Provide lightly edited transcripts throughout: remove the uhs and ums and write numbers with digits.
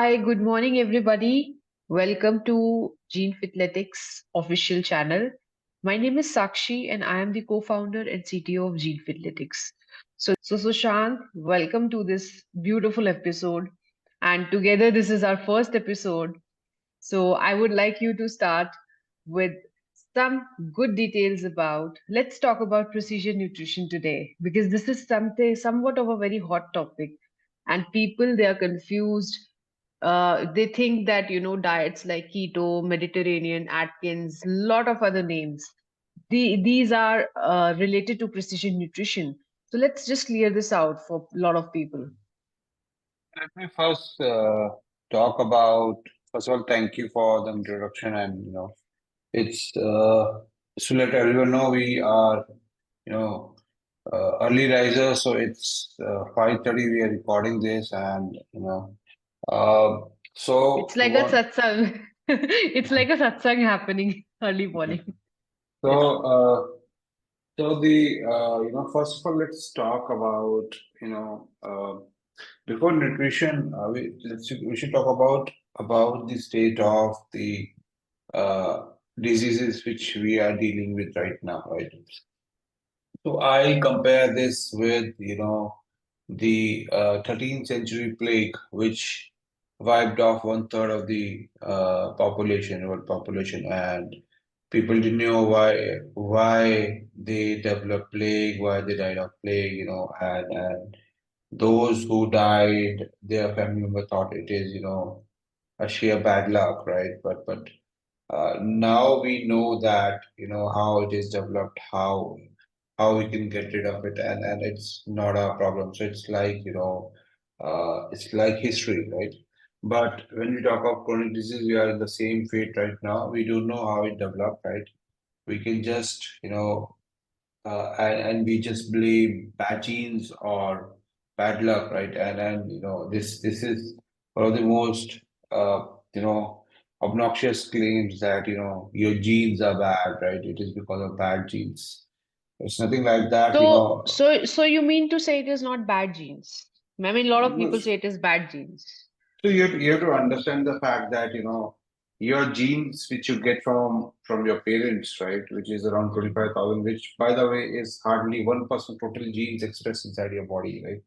Hi, good morning, everybody. Welcome to Gene Fithletics official channel. My name is Sakshi, and I am the co-founder and CTO of Gene Fithletics. So, Sushant, welcome to this beautiful episode. And together, this is our first episode. So, I would like you to start with some good details about. Let's talk about precision nutrition today because this is something somewhat of a very hot topic, and people they are confused. They think that diets like keto, Mediterranean, Atkins, lot of other names. These are related to precision nutrition. So let's just clear this out for a lot of people. Let me first talk about, first of all, thank you for the introduction. And, it's to let everyone know we are, you know, early risers. So it's 5:30. We are recording this, and, so It's like a what? satsang. It's like a satsang happening early morning. So, Yeah. first of all, let's talk about, you know, before nutrition, we should talk about the state of the uh, diseases which we are dealing with right now, right? So I compare this with, the 13th century plague, which wiped off one third of the world population, and people didn't know why they developed plague, why they died of plague, and those who died, their family member thought it is, a sheer bad luck, right? But now we know that how it is developed, how we can get rid of it, and it's not a problem. So it's like it's like history, right? But when we talk of chronic disease, we are in the same fate right now. We don't know how it developed, right? We can just and we just blame bad genes or bad luck, right? And this is one of the most uh, you know obnoxious claims that your genes are bad, right? It is because of bad genes. It's nothing like that, So you mean to say it is not bad genes? I mean, a lot of people Yes. say it is bad genes. So you have to understand the fact that your genes which you get from your parents, right, which is around 25,000, which by the way is hardly 1% total genes expressed inside your body, right?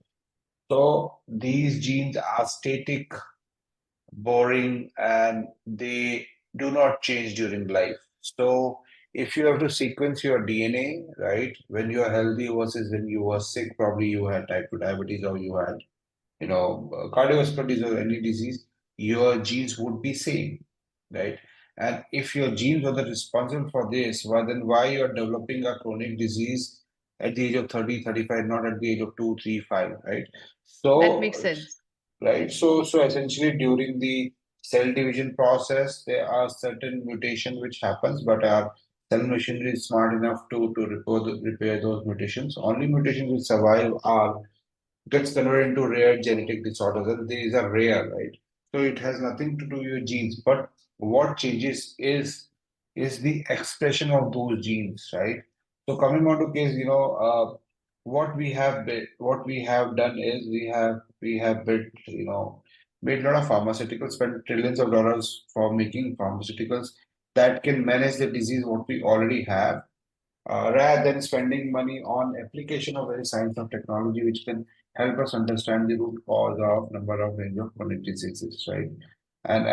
So these genes are static, boring, and they do not change during life. So if you have to sequence your DNA, right, when you are healthy versus when you were sick, probably you had type 2 diabetes or you had, cardiovascular disease or any disease, your genes would be same, right? And if your genes were the responsible for this, well, then why you are developing a chronic disease at the age of 30, 35, not at the age of 2, 3, 5, right? That So makes sense. right? So essentially during the cell division process, there are certain mutation which happens, but our cell machinery is smart enough to repair those mutations. Only mutations which survive are gets converted into rare genetic disorders, and these are rare, right? So it has nothing to do with your genes, but what changes is the expression of those genes, right? So coming on to case, what we have done is we have built, made a lot of pharmaceuticals, spent trillions of dollars for making pharmaceuticals that can manage the disease what we already have, rather than spending money on application of very science of technology, which can help us understand the root cause of number of range of chronic diseases, right? And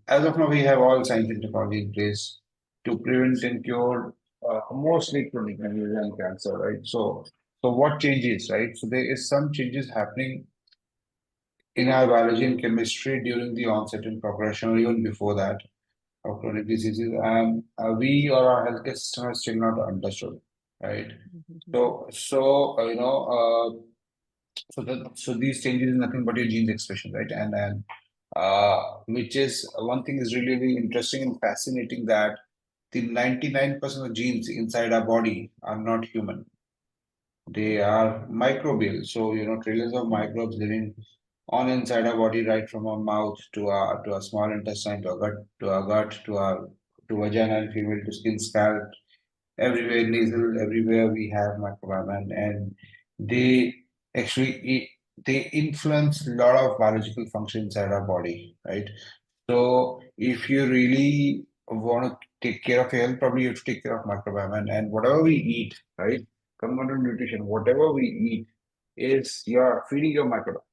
as of now, we have all science and technology in place to prevent and cure mostly chronic disease and cancer, right? So what changes, right? So there is some changes happening in our biology and chemistry during the onset and progression, or even before that, of chronic diseases, and we or our healthcare system has still not understood, right? So these changes is nothing but your genes expression, right? And which is one thing is really, really interesting and fascinating, that the 99% of genes inside our body are not human. They are microbial. So, trillions of microbes living on inside our body, right from our mouth to our small intestine, to vagina and female, to skin, scalp, everywhere nasal, everywhere we have microbiome, and they actually they influence a lot of biological functions inside our body, right? So if you really want to take care of your health, probably you have to take care of microbiome and whatever we eat, right? Come under nutrition, whatever we eat is you're feeding your microbiome,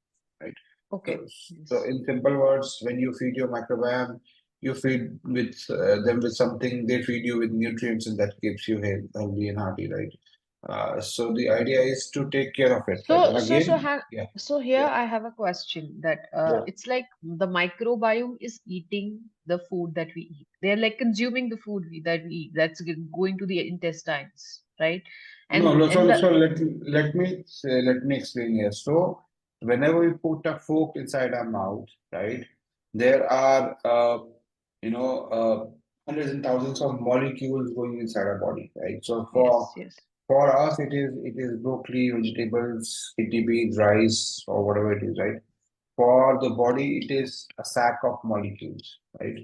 right? So, Okay. so Yes. in simple words, when you feed your microbiome, you feed with them with something, they feed you with nutrients, and that keeps you healthy and hearty, right? So the idea is to take care of it, right? So, And so, so, again, ha yeah, so here yeah. I have a question that Yeah. it's like the microbiome is eating the food that we eat. They're like consuming the food that we eat. That's going to the intestines, right? No, no, And the let me explain here. So whenever we put a fork inside our mouth, right, there are hundreds and thousands of molecules going inside our body, right? So yes, yes, for us it is broccoli, vegetables, kidney beans, rice, or whatever it is, right? For the body, it is a sack of molecules, right?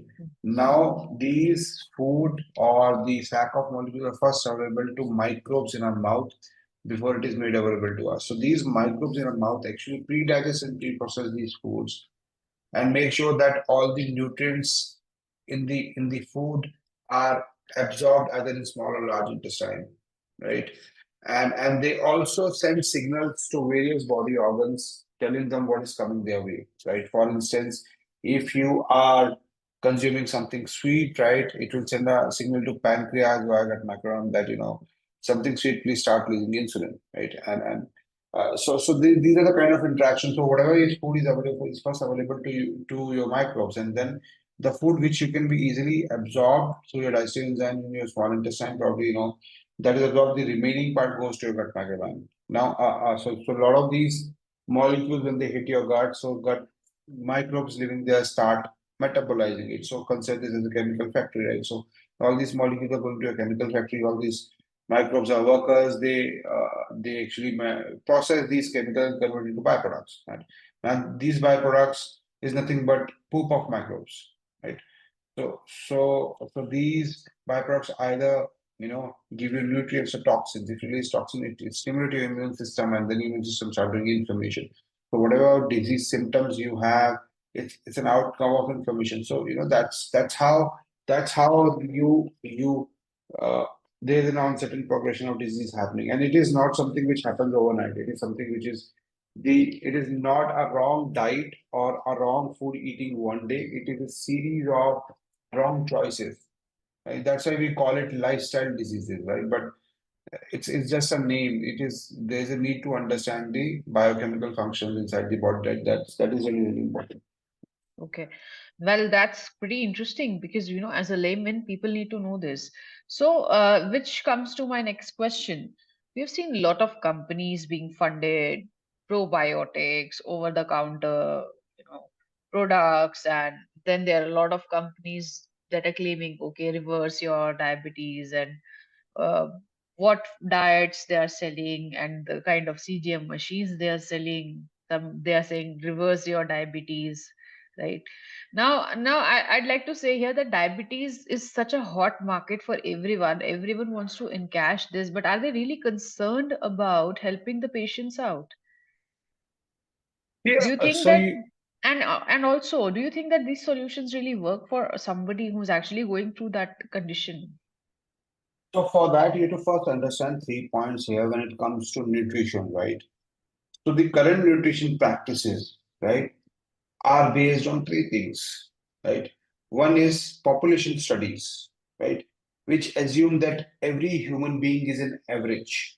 Now, these food or the sack of molecules are first available to microbes in our mouth before it is made available to us. So these microbes in our mouth actually pre-digest and pre-process these foods and make sure that all the nutrients in the food are absorbed either in small or large intestine, right? And they also send signals to various body organs telling them what is coming their way, right? For instance, if you are consuming something sweet, right, it will send a signal to pancreas via that microbiome that something sweet, please start releasing insulin, right? And these are the kind of interactions. So whatever is food is available is first available to you to your microbes, and then the food which you can be easily absorbed through your digestive enzyme in your small intestine, probably that is absorbed. The remaining part goes to your gut microbiome. Now, so a lot of these molecules when they hit your gut, so gut microbes living there start metabolizing it. So consider this as a chemical factory, right? So all these molecules are going to a chemical factory. All these microbes are workers. They actually process these chemicals and convert into byproducts. Right? And these byproducts is nothing but poop of microbes, right? So these byproducts either give you nutrients or toxins. If you release toxin, it stimulates your immune system, and then your immune system starts doing inflammation. So whatever disease symptoms you have, it's an outcome of inflammation. So that's how you uh, there is an onset and progression of disease happening, and it is not something which happens overnight. It is something which is it is not a wrong diet or a wrong food eating one day. It is a series of wrong choices. Right? That's why we call it lifestyle diseases, right? But it's just a name. There's a need to understand the biochemical functions inside the body. That is really, really important. okay. Well, that's pretty interesting because, as a layman, people need to know this. So, which comes to my next question. We've seen a lot of companies being funded, probiotics, over-the-counter, products, and then there are a lot of companies that are claiming, okay, reverse your diabetes and uh, what diets they are selling and the kind of CGM machines they are selling. Some they are saying reverse your diabetes, right? Now I'd like to say here that diabetes is such a hot market for everyone. Everyone wants to encash this, but are they really concerned about helping the patients out? Do you Yeah. think So that you and also do you think that these solutions really work for somebody who's actually going through that condition? so for that you have to first understand 3 points here when it comes to nutrition, right? So the current nutrition practices, right, are based on three things, right? One is population studies, right, which assume that every human being is an average,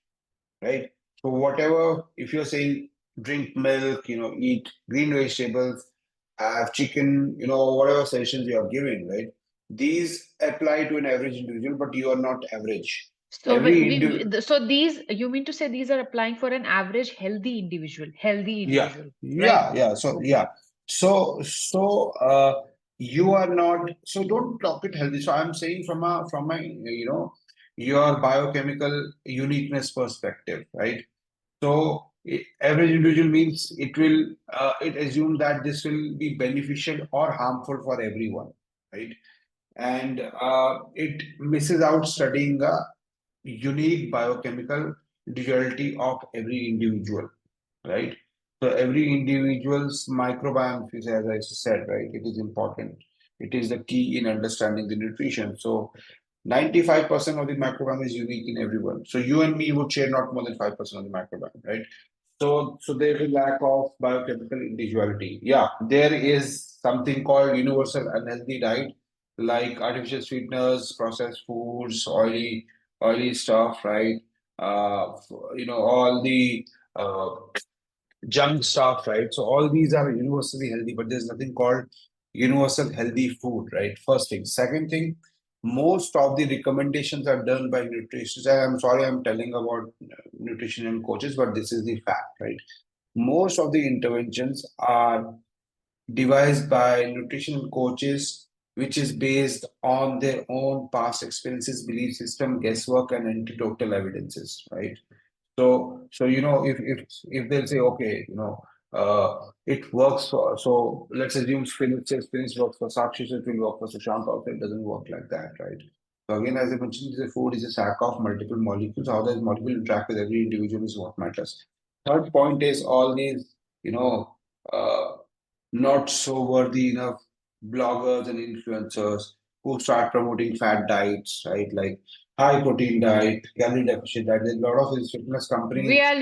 right? So whatever, if you're saying drink milk, eat green vegetables, have chicken, whatever suggestions you are giving, right? These apply to an average individual, but you are not average. So Every individual, so these you mean to say these are applying for an average healthy yeah, individual, right? yeah. So Okay. yeah, so you are not. So don't talk it healthy. So I'm saying from a your biochemical uniqueness perspective, right? So average individual means it assumes that this will be beneficial or harmful for everyone, right? And it misses out studying the unique biochemical individuality of every individual, right? So every individual's microbiome, as I said, right, it is important. It is the key in understanding the nutrition. So 95% of the microbiome is unique in everyone. So you and me would share not more than 5% of the microbiome, right? So there is a lack of biochemical individuality. Yeah, there is something called universal unhealthy diet, like artificial sweeteners, processed foods, oily stuff, right? All the uh, junk stuff, right? So all these are universally healthy, but there's nothing called universal healthy food, right? First thing. Second thing, most of the recommendations are done by nutritionists. And I'm sorry, I'm telling about nutrition and coaches, but this is the fact, right? Most of the interventions are devised by nutrition coaches, which is based on their own past experiences, belief system, guesswork, and anecdotal evidences, right? So if they'll say, okay, it works for, so let's assume spinach works for Sakshi, so it will work for Sushant also. It doesn't work like that, right? So again, as I mentioned, the food is a stack of multiple molecules. How those molecules interact with every individual is what matters. Third point is all these, you know, uh, not so worthy enough bloggers and influencers who start promoting fat diets, right? Like high protein diet, calorie deficit diet. There's a lot of these fitness companies. We are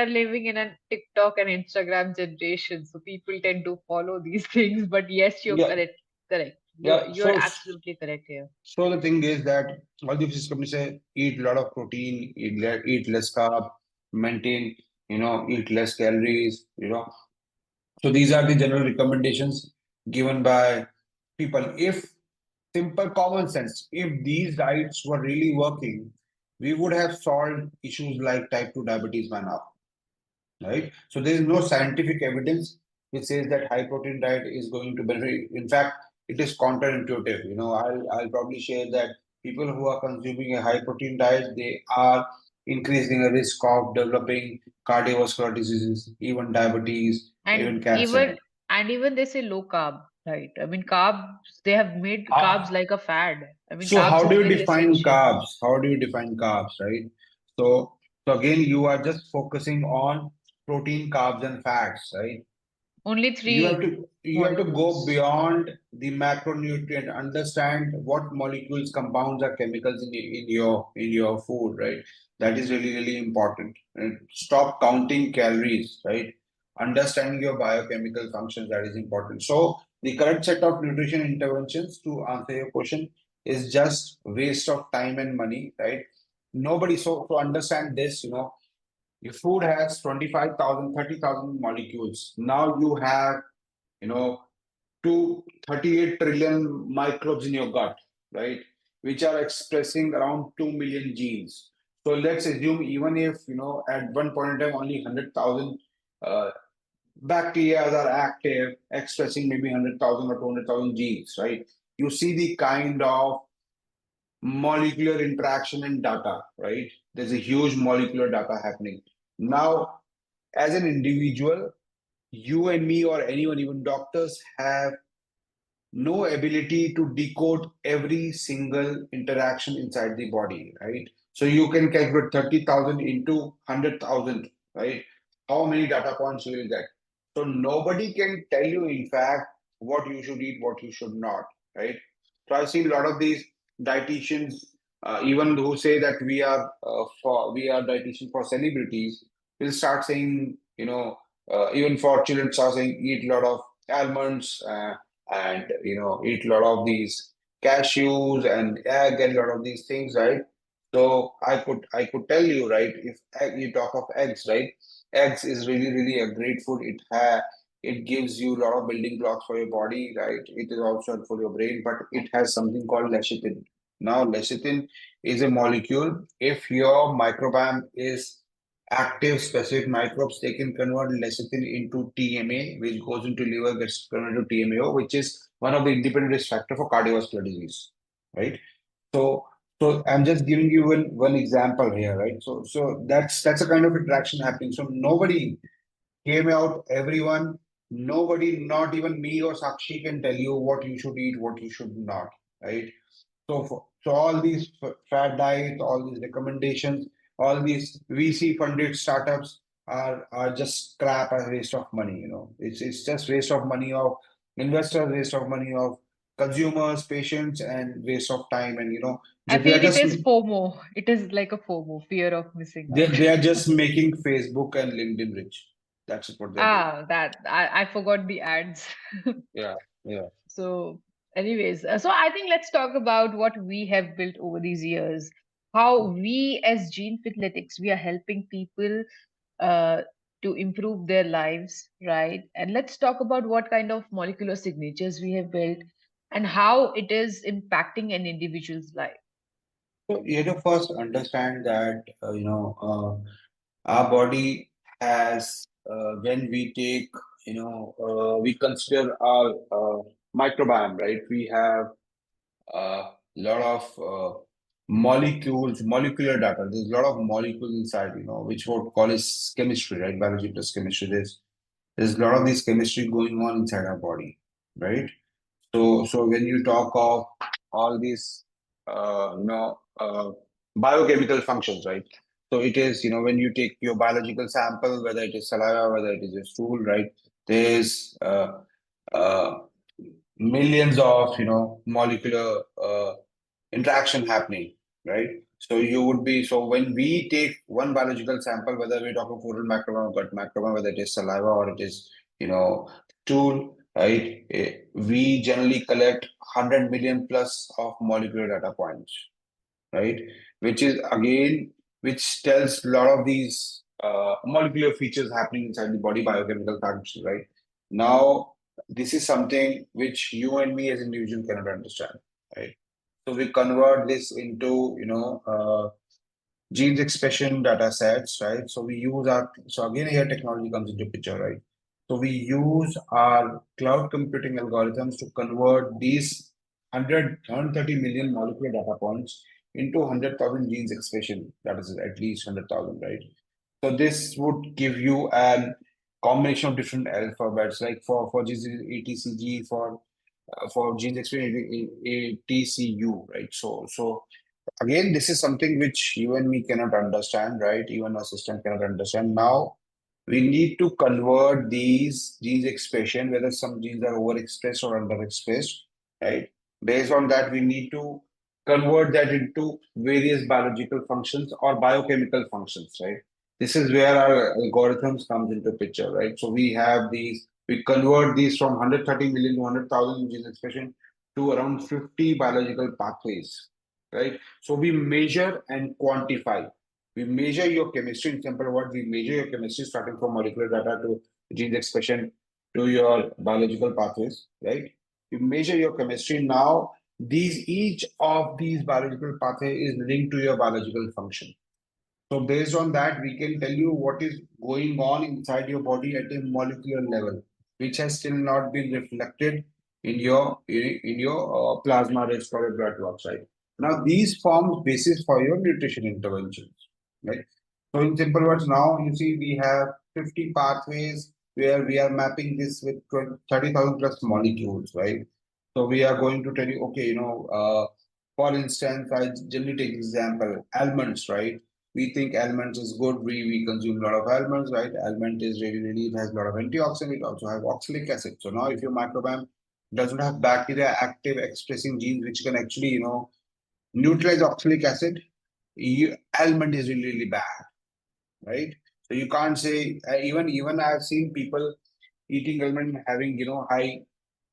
living in a TikTok and Instagram generation, so people tend to follow these things. But yes, you're Yeah, correct. Correct. yeah. You're absolutely correct here. So the thing is that all these fitness companies say eat a lot of protein, eat less carb, maintain, eat less. So these are the general recommendations given by people. If simple common sense, if these diets were really working, we would have solved issues like type 2 diabetes by now, right? So there is no scientific evidence which says that high protein diet is going to benefit. In fact, it is counterintuitive. I'll probably share that people who are consuming a high protein diet, they are increasing the risk of developing cardiovascular diseases, even diabetes, And even cancer. even they say low carb, right? I mean carbs, they have made carbs How, like a fad. I mean so carbs how is do you very define essential. carbs? How do you define carbs, right? So again, you are just focusing on protein, carbs, and fats, right? Only three You have to go molecules. beyond the macronutrient, understand what molecules, compounds, or chemicals in your food, right? That is really really important. And stop counting calories, right? Understanding your biochemical functions, that is important. So the correct set of nutrition interventions to answer your question is just waste of time and money, right? Nobody, so to understand this, your food has 25,000, 30,000 molecules. Now you have, you know, 238 trillion microbes in your gut, right? Which are expressing around 2 million genes. So let's assume even if, at one point in time, only 100,000 uh, bacteria are active, expressing maybe 100,000 or 200,000 genes, right? You see the kind of molecular interaction and data, right? There's a huge molecular data happening. Now, as an individual, you and me or anyone, even doctors, have no ability to decode every single interaction inside the body, right? So you can calculate 30,000 into 100,000, right? How many data points you will get? So nobody can tell you, in fact, what you should eat, what you should not, right? So I see a lot of these dietitians, even who say that we are dietitians for celebrities, will start saying, even for children, start saying eat a lot of almonds. And eat a lot of these cashews and egg and a lot of these things, right? So I could tell you, right, if you talk of eggs, right, eggs is really really a great food. It gives you a lot of building blocks for your body, right? It is also good for your brain, but it has something called lecithin. Now lecithin is a molecule. If your microbiome is active specific microbes, they can convert lecithin into TMA, which goes into liver, gets converted to TMAO, which is one of the independent risk factor for cardiovascular disease, right? So, so I'm just giving you one example here, right? So that's a kind of interaction happening. So nobody came out, everyone, nobody, not even me or Sakshi, can tell you what you should eat, what you should not, right? So all these fad diets, all these recommendations, all these VC funded startups are just crap and waste of money. It's just waste of money of investors, waste of money of consumers, patients, and waste of time. And I they are feel it just is FOMO. It is like a FOMO, fear of missing out. they are just making Facebook and LinkedIn rich. That's what they're doing. Ah, that I forgot the ads. Yeah, yeah. So, anyways, so I think let's talk about what we have built over these years. How we as Gene Fithletics, we are helping people uh, to improve their lives, right? And let's talk about what kind of molecular signatures we have built and how it is impacting an individual's life. So first understand that our body has when we take we consider our microbiome, right? We have a lot of molecular data. There's a lot of molecules inside, which what call is chemistry, right? Biology plus chemistry. There's a lot of this chemistry going on inside our body, right? So when you talk of all these, biochemical functions, right? So it is, when you take your biological sample, whether it is saliva, whether it is your stool, right? There's uh, millions of, molecular interaction happening, right? So when we take one biological sample, whether we're talking oral microbiome, gut microbiome, whether it is saliva or it is, stool, right? We generally collect 100 million plus of molecular data points, right? Which is again, which tells a lot of these molecular features happening inside the body, biochemical functions, right? Now, this is something which you and me as individuals cannot understand, right? So we convert this into, genes expression data sets, right? So again here technology comes into picture, right? So we use our cloud computing algorithms to convert these 130 million molecular data points into 100,000 genes expression, that is at least 100,000, right? So this would give you a combination of different alphabets, like for genes ATCG, for genes expression ATCU, right? So again, this is something which you and me cannot understand, right? Even our system cannot understand. Now, we need to convert these genes expression, whether some genes are overexpressed or underexpressed, right? Based on that, we need to convert that into various biological functions or biochemical functions, right? This is where our algorithms comes into picture, right? So we convert these from 130 million to 100,000 genes expression to around 50 biological pathways, right? So we measure and quantify. We measure your chemistry. In simple words, we measure your chemistry starting from molecular data to gene expression to your biological pathways, right? You measure your chemistry. Now, each of these biological pathway is linked to your biological function. So based on that, we can tell you what is going on inside your body at a molecular level, which has still not been reflected in your plasma risk or your blood works, right? Now these forms basis for your nutrition interventions, right? So in simple words, now you see we have 50 pathways where we are mapping this with 30,000 plus molecules, right? So we are going to tell you, okay, for instance, I generally take example, almonds, right? We think almonds is good. We consume a lot of almonds, right? Almond is really, it has a lot of antioxidant. It also has oxalic acid. So now if your microbiome doesn't have bacteria active expressing genes which can actually, neutralize oxalic acid, almond is really bad, right? So you can't say, even I've seen people eating almond having, high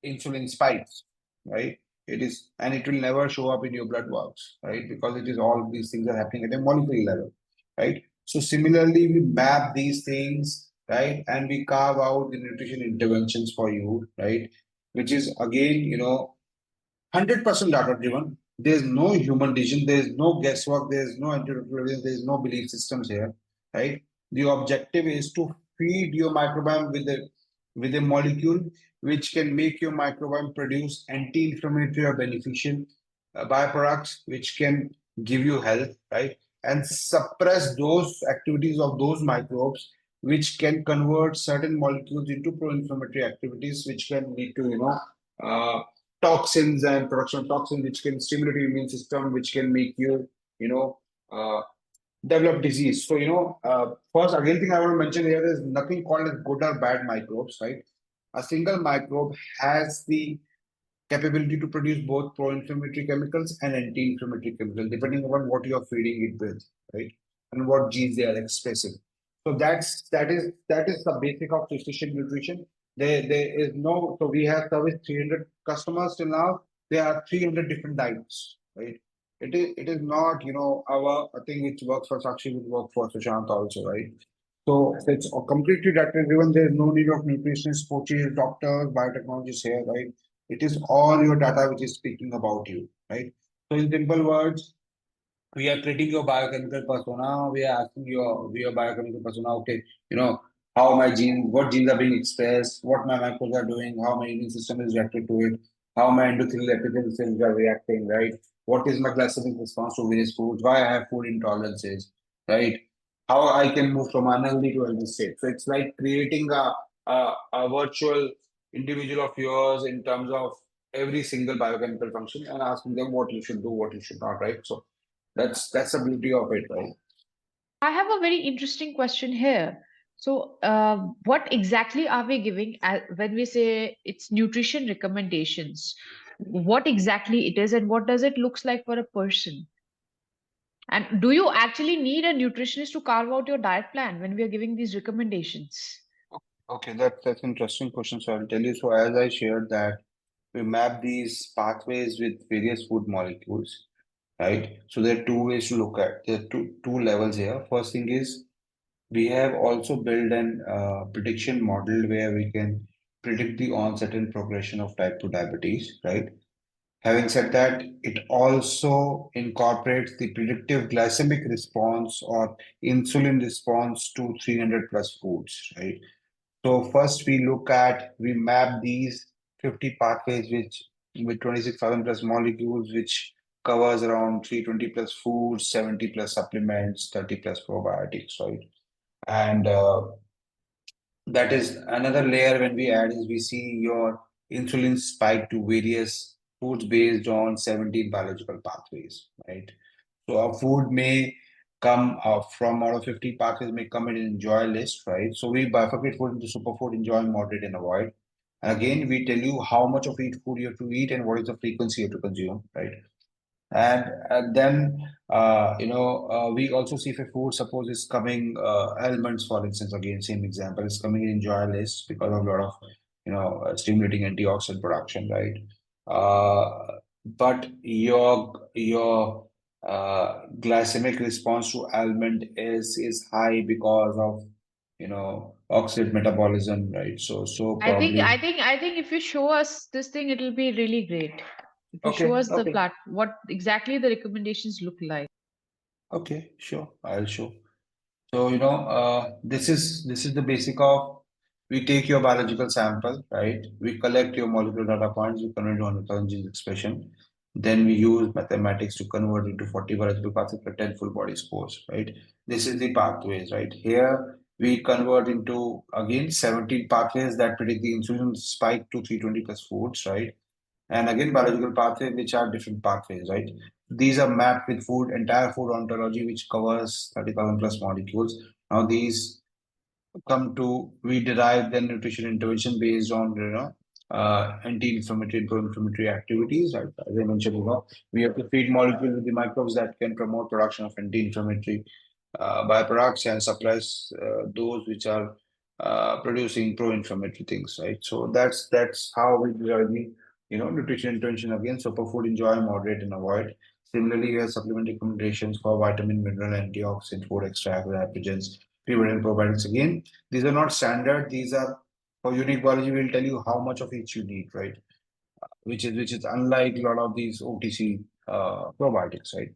insulin spikes, right? And it will never show up in your blood works, right? Because it is all these things are happening at a molecular level, right? So similarly, we map these things, right? And we carve out the nutrition interventions for you, right? Which is again, 100% data driven. There's no human decision. There's no guesswork. There's no entrepreneurial. There's no belief systems here, right? The objective is to feed your microbiome with a molecule which can make your microbiome produce anti-inflammatory or beneficial byproducts, which can give you health, right? And suppress those activities of those microbes, which can convert certain molecules into pro-inflammatory activities, which can lead to, toxins and production of toxins, which can stimulate your immune system, which can make you, you know, uh, develop disease. So, first, again, thing I want to mention here is nothing called as good or bad microbes, right? A single microbe has the capability to produce both pro-inflammatory chemicals and anti-inflammatory chemicals, depending upon what you are feeding it with, right? And what genes they are expressing. So that is the basic of precision nutrition. There is no, so we have serviced 300 customers till now. There are 300 different diets, right? It is not, our I think which works for Sakshi would work for Sushant also, right? So it's completely data driven. There's no need of nutritionists, coaches, doctors, biotechnologists here, right? It is all your data which is speaking about you, right? So in simple words, we are creating your biochemical persona. We are asking your biochemical persona, okay, how my what genes are being expressed, what my microbes are doing, how my immune system is reacting to it, how my endothelial epithelial cells are reacting, right? What is my glycemic response to various foods, why I have food intolerances, right? How I can move from unhealthy to healthy state. So it's like creating a virtual individual of yours in terms of every single biochemical function and asking them what you should do, what you should not, right? So that's the beauty of it, right? I have a very interesting question here. So, what exactly are we giving when we say it's nutrition recommendations? What exactly it is, and what does it looks like for a person? And do you actually need a nutritionist to carve out your diet plan when we are giving these recommendations? Okay, that's interesting question. So I'll tell you. So as I shared that we map these pathways with various food molecules, right? So there are two ways to look at. There are two levels here. First thing is we have also built an prediction model where we can predict the onset and progression of type 2 diabetes, right? Having said that, it also incorporates the predictive glycemic response or insulin response to 300 plus foods, right? So first we map these 50 pathways which with 26,000 plus molecules, which covers around 320 plus foods, 70 plus supplements, 30 plus probiotics, right? And that is another layer when we add is we see your insulin spike to various foods based on 17 biological pathways, right? So a food may come from out of 50 pathways may come in an enjoy list, right? So we bifurcate food into superfood, enjoy, moderate, and avoid. And again, we tell you how much of each food you have to eat and what is the frequency you have to consume, right? And then we also see if a food suppose is coming almonds for instance, again same example, is coming in joy list because of a lot of stimulating antioxidant production, right? But your glycemic response to almond is high because of oxidate metabolism, right? So probably I think if you show us this thing, it'll be really great. If you show okay, us the okay, what exactly the recommendations look like. okay, sure, I'll show. So, this is the basic of we take your biological sample, right? We collect your molecular data points, we convert to 100,000 genes expression. Then we use mathematics to convert into 40 biological pathways for 10 full body scores, right? This is the pathways, right? Here we convert into again 17 pathways that predict the insulin spike to 320 plus foods, right? And again biological pathways which are different pathways, right? These are mapped with food entire food ontology which covers 30,000 plus molecules. Now these come to we derive the nutrition intervention based on anti-inflammatory and pro-inflammatory activities, right? As I mentioned, we have to feed molecules with the microbes that can promote production of anti-inflammatory byproducts and suppress those which are producing pro-inflammatory things, right? So that's how we derive the nutrition intervention again. Superfood, enjoy, moderate, and avoid. Similarly, we have supplement recommendations for vitamin, mineral, antioxidant, food extract, adaptogens, prebiotic probiotics. Again, these are not standard. These are for unique biology. We'll tell you how much of each you need, right? Which is unlike a lot of these OTC probiotics, right?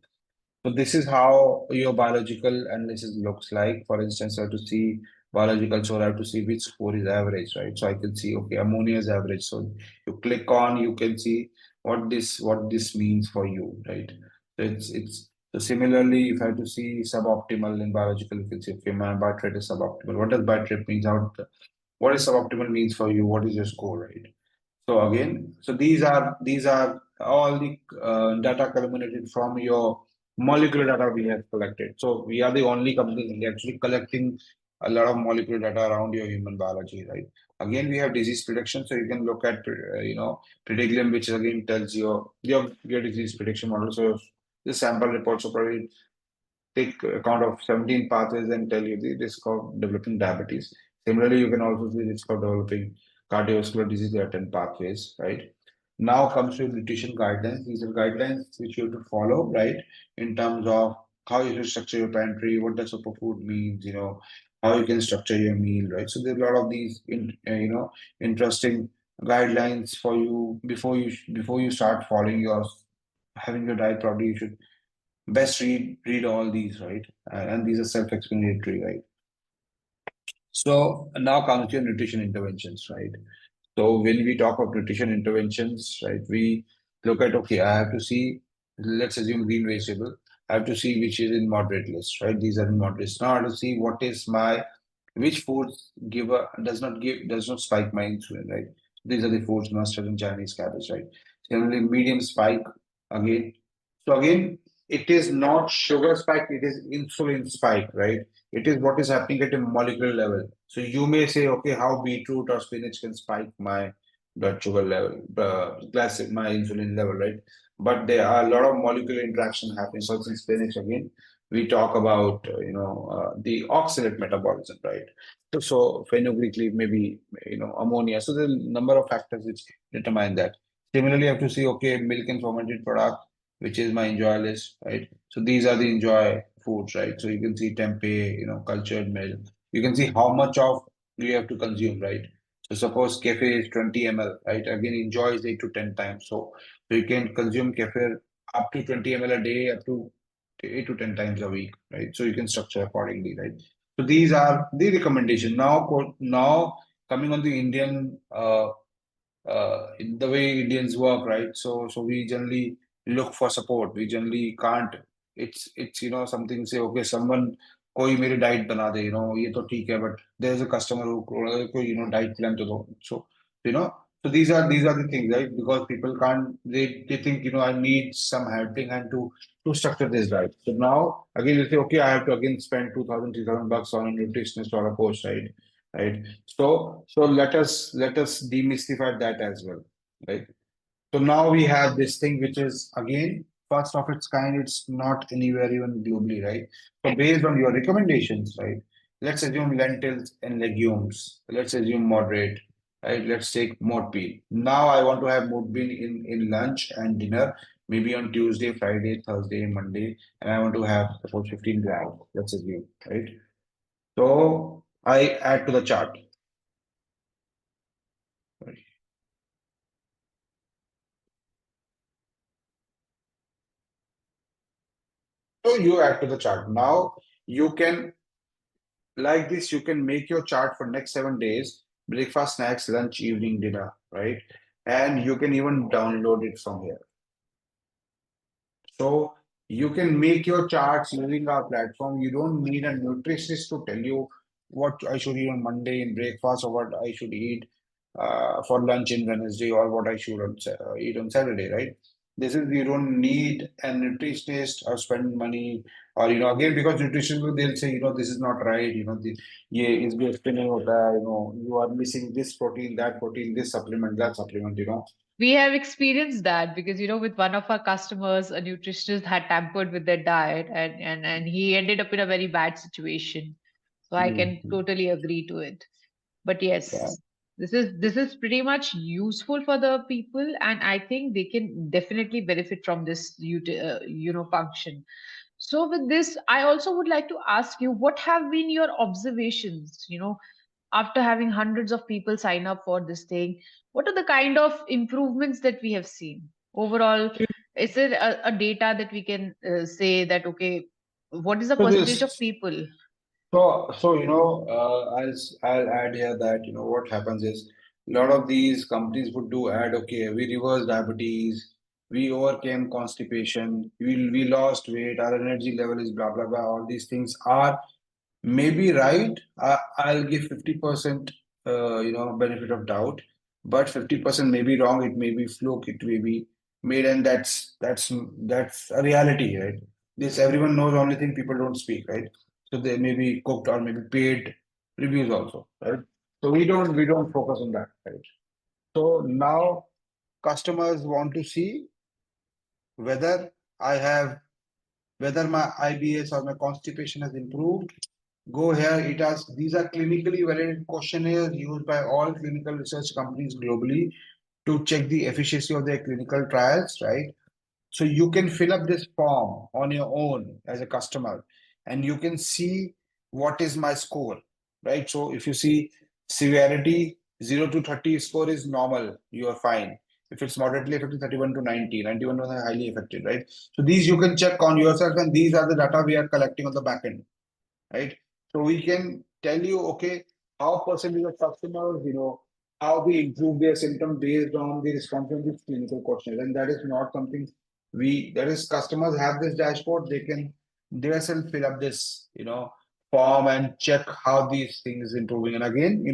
So this is how your biological analysis looks like. For instance, I have to see biological, so I have to see which score is average, right? So I can see, okay, ammonia is average. So you click on, you can see what this means for you, right? So it's so similarly, if I have to see suboptimal in biological, you can see, okay, my bite rate is suboptimal. What does bite rate means? What is suboptimal means for you? What is your score, right? So again, so these are all the data culminated from your molecular data we have collected. So we are the only company in India actually collecting a lot of molecular data around your human biology, right? Again, we have disease prediction, so you can look at predictability, which again tells your disease prediction model. So the sample reports so probably take account of 17 pathways and tell you the risk of developing diabetes. Similarly, you can also see risk of developing cardiovascular disease at 10 pathways, right? Now comes to nutrition guidelines. These are guidelines which you have to follow, right? In terms of how you should structure your pantry, what does superfood means, how you can structure your meal, right? So there's a lot of these, interesting guidelines for you before you start following your having your diet properly. You should best read all these, right? And these are self-explanatory, right? So now comes your nutrition interventions, right? So when we talk of nutrition interventions, right, we look at, okay, I have to see, let's assume green vegetable, I have to see which is in moderate list, right? These are in moderate list. Now I have to see which foods does not spike my insulin, right? These are the foods, mustard and Chinese cabbage, right? Generally, medium spike again. So again, it is not sugar spike, it is insulin spike, right? It is what is happening at a molecular level. So you may say, okay, how beetroot or spinach can spike my blood sugar level, classic my insulin level, right? But there are a lot of molecular interaction happening. So in spinach again, we talk about the oxalate metabolism, right? So phenogreek leaf, maybe ammonia. So there are a number of factors which determine that. Similarly, you have to see, okay, milk and fermented product, which is my enjoy list, right? So these are the enjoy foods, right? So you can see tempeh, cultured milk. You can see how much of you have to consume, right? So suppose cafe is 20 ml, right? Again, enjoy is 8 to 10 times. So you can consume kefir up to 20 ml a day, up to 8 to 10 times a week, right? So you can structure accordingly, right? So these are the recommendation. Now coming on the Indian in the way Indians work, right? So we generally look for support. We generally can't. It's something say okay someone कोई मेरी diet बना दे ये तो ठीक है but there is a customer who कोई diet plan तो दो you know these are the things, right? Because people can't they think I need some helping hand to structure this diet. So now again they say okay I have to again spend 2,000 3,000 bucks on a nutritionist or a coach, right? So let us demystify that as well, right? So now we have this thing which is again first of its kind. It's not anywhere even globally, right? So based on your recommendations, right? Let's assume lentils and legumes. Let's assume moderate, right? Let's take moat bean. Now I want to have moat bean in lunch and dinner, maybe on Tuesday, Friday, Thursday, Monday, and I want to have suppose 15 grams. Let's assume, right? So I add to the chart. So you add to the chart. Now you can like this, you can make your chart for next 7 days, breakfast, snacks, lunch, evening, dinner, right? And you can even download it from here. So you can make your charts using our platform. You don't need a nutritionist to tell you what I should eat on Monday in breakfast or what I should eat for lunch in Wednesday or what I should eat on Saturday, right? This is you don't need a nutritionist or spend money or again because nutrition they'll say this is not right ये इसमें explain नहीं होता है you are missing this protein this supplement that supplement. We have experienced that because, with one of our customers, a nutritionist had tampered with their diet and he ended up in a very bad situation. So I can Mhm. totally agree to it. But Yeah. yes, this is pretty much useful for the people, and I think they can definitely benefit from this function. So with this, I also would like to ask you, what have been your observations, after having hundreds of people sign up for this thing? What are the kind of improvements that we have seen overall? Is there a data that we can say that, okay, what is the So percentage of this people? I'll add here that what happens is a lot of these companies would do add, okay, we reversed diabetes, we overcame constipation, we lost weight, our energy level is blah blah blah. All these things are maybe right. I'll give 50% benefit of doubt, but 50% may be wrong. It may be fluke, it may be made, and that's a reality, right? This everyone knows, only thing people don't speak, right? So they may be cooked or maybe paid reviews also, right? So we don't focus on that, right? So now customers want to see whether I have whether my IBS or my constipation has improved. Go here, it has these are clinically validated questionnaires used by all clinical research companies globally to check the efficacy of their clinical trials, right? So you can fill up this form on your own as a customer, and you can see what is my score, right? So if you see severity 0 to 30 score is normal, you are fine. If it's moderately affected, 31 to 90, 91 was highly affected, right? So these you can check on yourself, and these are the data we are collecting on the back end, right? So we can tell you, okay, how percentage of customers, how they improve their symptom based on the response to these clinical questions. And that is not something that is customers have this dashboard, they can themselves fill up this, form and check how these things improving. And again,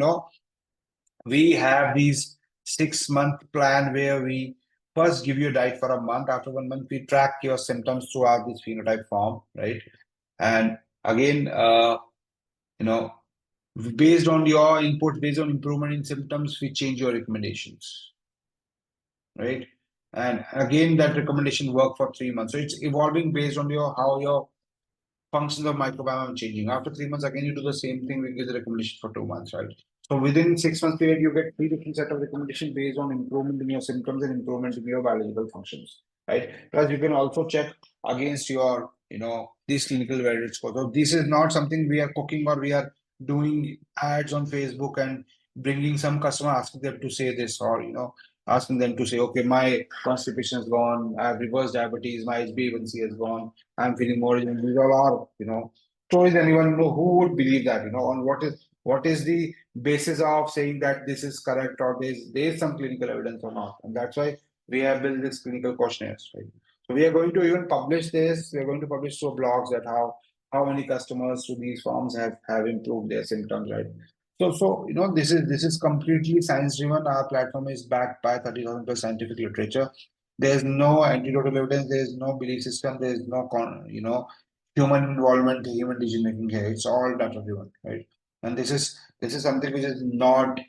we have these 6 month plan where we first give you a diet for a month. After 1 month, we track your symptoms throughout this phenotype form, right? And again, you know, based on your input, based on improvement in symptoms, we change your recommendations, right? And again, that recommendation work for 3 months. So it's evolving based on your how your functions of microbiome are changing. After 3 months, again, you do the same thing. We give the recommendation for 2 months, right? So within 6 months period, you get three different set of recommendations based on improvement in your symptoms and improvement in your biological functions, right? Plus, you can also check against your, these clinical validated scores. So this is not something we are cooking or we are doing ads on Facebook and bringing some customer asking them to say this or, asking them to say, okay, my constipation is gone, I have reverse diabetes, my HbA1c has gone, I'm feeling more. These all are, stories. Anyone know who would believe that? On what is the basis of saying that this is correct or there's some clinical evidence or not? And that's why we have built this clinical questionnaires, right? So we are going to even publish this. We are going to publish through blogs that how many customers through these forms have improved their symptoms, right? So this is completely science driven. Our platform is backed by 30,000 plus scientific literature. There's no anecdotal evidence. There's no belief system. There's no human involvement, human decision making here. It's all data driven, right? And this is something which is not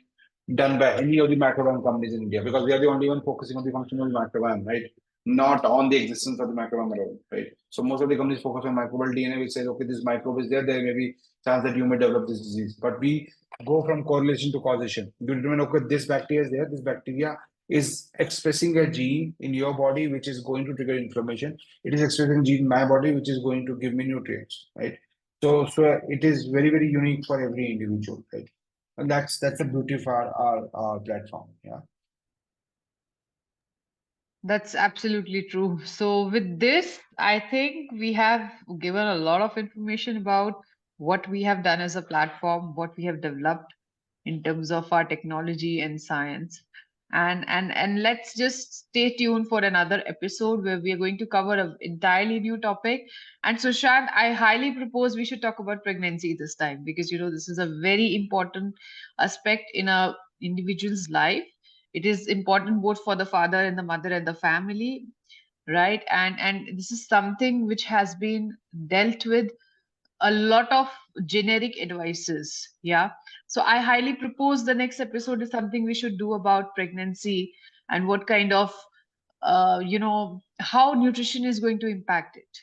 done by any of the microbiome companies in India because we are the only one focusing on the functional microbiome, right? Not on the existence of the microbiome alone, right? So most of the companies focus on microbial DNA, which says, okay, this microbe is there, there may be chance that you may develop this disease. But we go from correlation to causation. You determine, okay, this bacteria is there, this bacteria is expressing a gene in your body which is going to trigger inflammation. It is expressing a gene in my body which is going to give me nutrients, right? So it is very, very unique for every individual, right? And that's the beauty of our platform. Yeah. That's absolutely true. So, with this, I think we have given a lot of information about what we have done as a platform, what we have developed in terms of our technology and science. And let's just stay tuned for another episode where we are going to cover an entirely new topic. And Sushant, I highly propose we should talk about pregnancy this time because this is a very important aspect in a individual's life. It is important both for the father and the mother and the family, right? And this is something which has been dealt with a lot of generic advices. Yeah. So I highly propose the next episode is something we should do about pregnancy and what kind of how nutrition is going to impact it.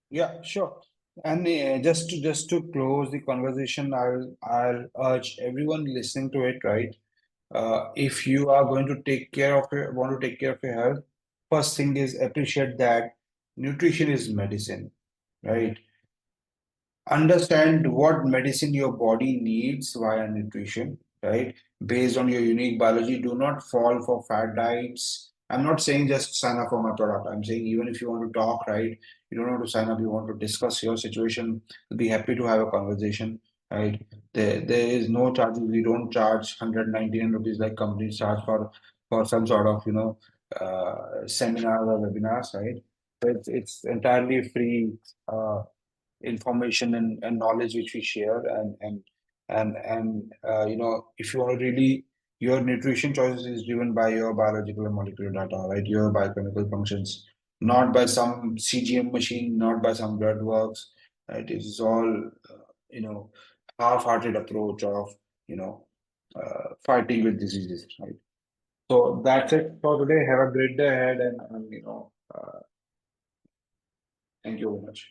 Yeah, sure. And just to close the conversation, I'll urge everyone listening to it, right? If you are going to want to take care of your health, first thing is appreciate that nutrition is medicine, right? Understand what medicine your body needs via nutrition, right? Based on your unique biology, do not fall for fad diets. I'm not saying just sign up for my product. I'm saying even if you want to talk, right? You don't want to sign up, you want to discuss your situation, we'll be happy to have a conversation, right? There is no charges. We don't charge 199 rupees like companies charge for some sort of, seminars or webinars, right? So it's entirely free information and knowledge which we share and if you want to really your nutrition choices is driven by your biological and molecular data, right? Your biochemical functions, not by some CGM machine, not by some blood works. Right? It is all half-hearted approach of fighting with diseases. Right. So that's it for today. Have a great day ahead, and thank you very much.